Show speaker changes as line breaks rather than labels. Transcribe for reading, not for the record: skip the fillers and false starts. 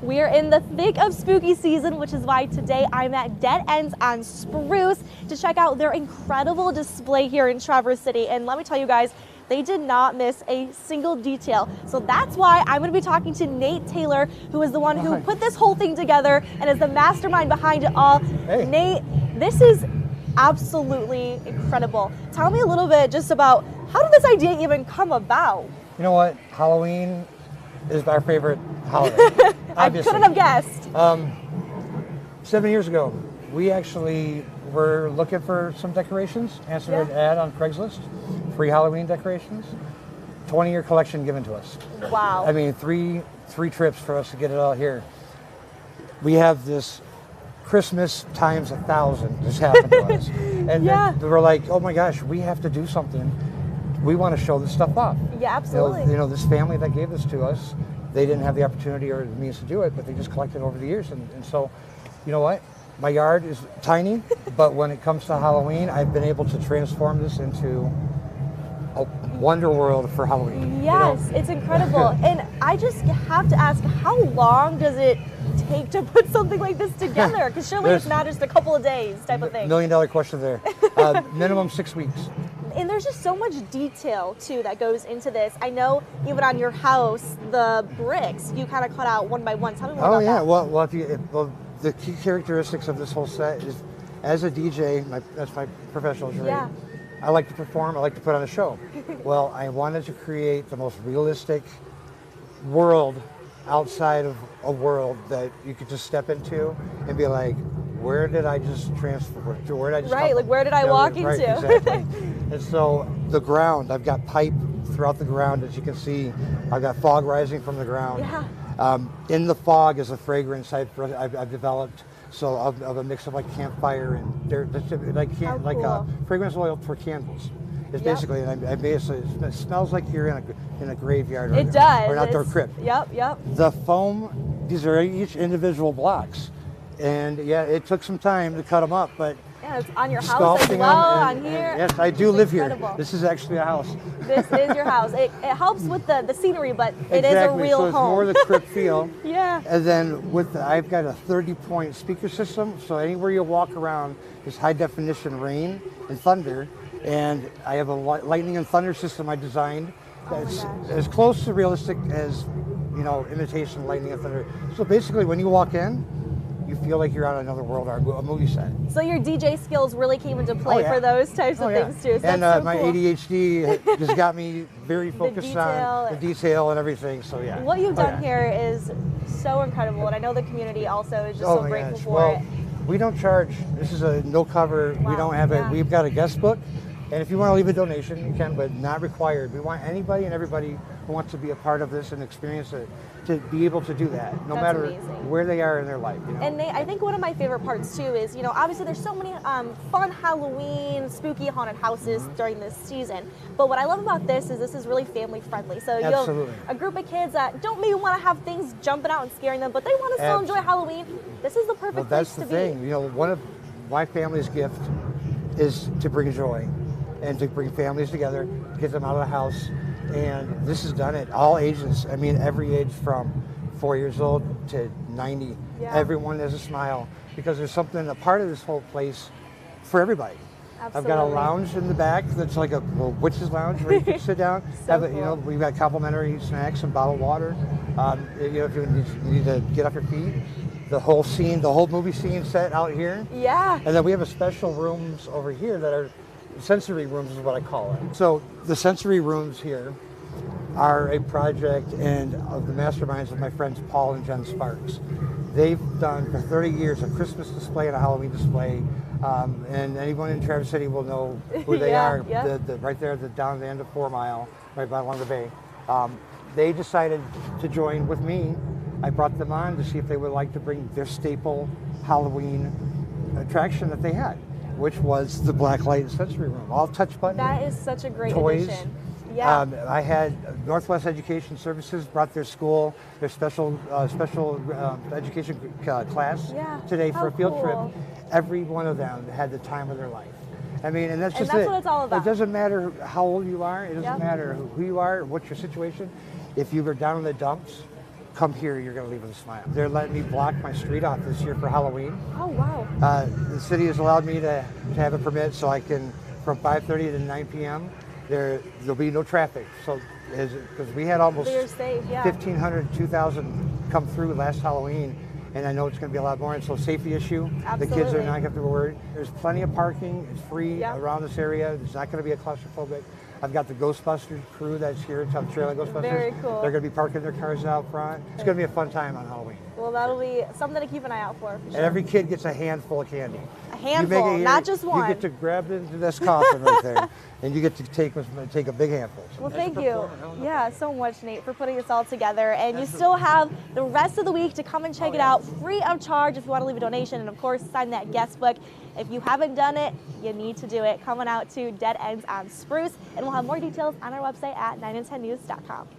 We are in the thick of spooky season, which is why today I'm at Dead Ends on Spruce to check out their incredible display here in Traverse City. And let me tell you guys, they did not miss a single detail. So that's why I'm going to be talking to Nate Taylor, who is the one who put this whole thing together and is the mastermind behind it all. Hey. Nate, this is absolutely incredible. Tell me a little bit just about how did this idea even come about?
You know what? Halloween is our favorite holiday.
I couldn't have guessed.
7 years ago, we actually were looking for some decorations, answered an ad on Craigslist, free Halloween decorations, 20-year collection given to us.
Wow.
I mean, three trips for us to get it all here. We have this Christmas times 1,000 just happened to us. And then we're like, oh my gosh, we have to do something. We want to show this stuff off.
Yeah, absolutely.
You know, this family that gave this to us, they didn't have the opportunity or the means to do it, but they just collected over the years. And so, you know what? My yard is tiny, but when it comes to Halloween, I've been able to transform this into a wonder world for Halloween.
Yes, you know? It's incredible. And I just have to ask, how long does it take to put something like this together? Because surely it's not just a couple of days type of thing.
$1 million question there. Minimum 6 weeks.
And there's just so much detail too that goes into this. I know even on your house, the bricks you kind of cut out one by one. Tell me more about that.
Well, the key characteristics of this whole set is, as a DJ, that's my professional trade. Yeah. I like to perform. I like to put on a show. Well, I wanted to create the most realistic world outside of a world that you could just step into and be like, where did I just transfer? Where did I just
where did I walk into?
Right, exactly. And so the ground, I've got pipe throughout the ground, as you can see. I've got fog rising from the ground. Yeah. In the fog is a fragrance I've developed. So of a mix of like campfire and fragrance oil for candles. It's basically, and I made it smells like you're in a graveyard or an outdoor crypt.
Yep.
The foam, these are each individual blocks. And yeah, it took some time to cut them up, but
yeah, it's on your house as well, on here.
And yes, I do live here. This is actually a house.
This is your house. It helps with the scenery, but it is a real home.
So it's more the crypt feel.
Yeah.
And then I've got a 30-point speaker system, so anywhere you walk around, there's high definition rain and thunder. And I have a lightning and thunder system I designed that's as close to realistic as, you know, imitation lightning and thunder. So basically, when you walk in, you feel like you're on another world or a movie set.
So your DJ skills really came into play for those types of things too. So
and
that's so
my
cool.
ADHD just got me very focused on the detail and everything. So yeah.
What you've done here is so incredible, and I know the community also is just so grateful for it.
We don't charge. This is a no cover. Wow. We don't have it. We've got a guest book. And if you want to leave a donation, you can, but not required. We want anybody and everybody who wants to be a part of this and experience it to be able to do that, no matter where they are in their life. You know?
And I think one of my favorite parts too is, you know, obviously there's so many fun Halloween, spooky haunted houses during this season. But what I love about this is really family friendly. So you have a group of kids that don't maybe want to have things jumping out and scaring them, but they want to still enjoy Halloween. This is the perfect place to be.
That's the thing. You know, one of my family's gift is to bring joy and to bring families together, get them out of the house. And this has done it. All ages. I mean, every age from 4 years old to 90. Yeah. Everyone has a smile because there's something, a part of this whole place for everybody.
Absolutely.
I've got a lounge in the back that's like a witch's lounge where you can sit down.
Cool.
You know, we've got complimentary snacks and bottled water. You know, if you need to get off your feet. The whole scene, the whole movie scene set out here.
Yeah.
And then we have a special rooms over here that are sensory rooms is what I call it. So the sensory rooms here are a project of the masterminds of my friends Paul and Jen Sparks. They've done for 30 years a Christmas display and a Halloween display, and anyone in Traverse City will know who they are. Right there down the end of 4 Mile, right by along the bay. They decided to join with me. I brought them on to see if they would like to bring their staple Halloween attraction that they had, which was the blacklight sensory room, all touch button.
That is such a great
toys.
addition. Yeah.
I had Northwest Education Services brought their school, their special education class today for a field trip. Every one of them had the time of their life. I mean, and that's just
what it's all about.
It doesn't matter how old you are. It doesn't matter who you are or what's your situation. If you were down in the dumps, come here, you're going to leave with a smile. They're letting me block my street off this year for Halloween.
Oh, wow.
The city has allowed me to have a permit so I can, from 5:30 to 9 p.m., there'll be no traffic. So, because we had almost
So you're safe, yeah.
1,500, 2,000 come through last Halloween, and I know it's going to be a lot more. And so, safety issue.
Absolutely.
The kids are not going to have to be worried. There's plenty of parking. It's free
Yeah.
around this area. It's not going to be a claustrophobic. I've got the Ghostbusters crew that's here, Tough Trailer Ghostbusters.
Very cool.
They're going to be parking their cars out front. It's going to be a fun time on Halloween.
Well, that'll be something to keep an eye out for sure.
And every kid gets a handful of candy.
A handful,
You
not just one.
You get to grab into this coffin right there, and you get to take a big handful.
Well, thank you. Yeah, so much, Nate, for putting this all together. And you still have the rest of the week to come and check it out free of charge if you want to leave a donation. And, of course, sign that guest book. If you haven't done it, you need to do it. Coming out to Dead Ends on Spruce. And we'll have more details on our website at 9and10news.com.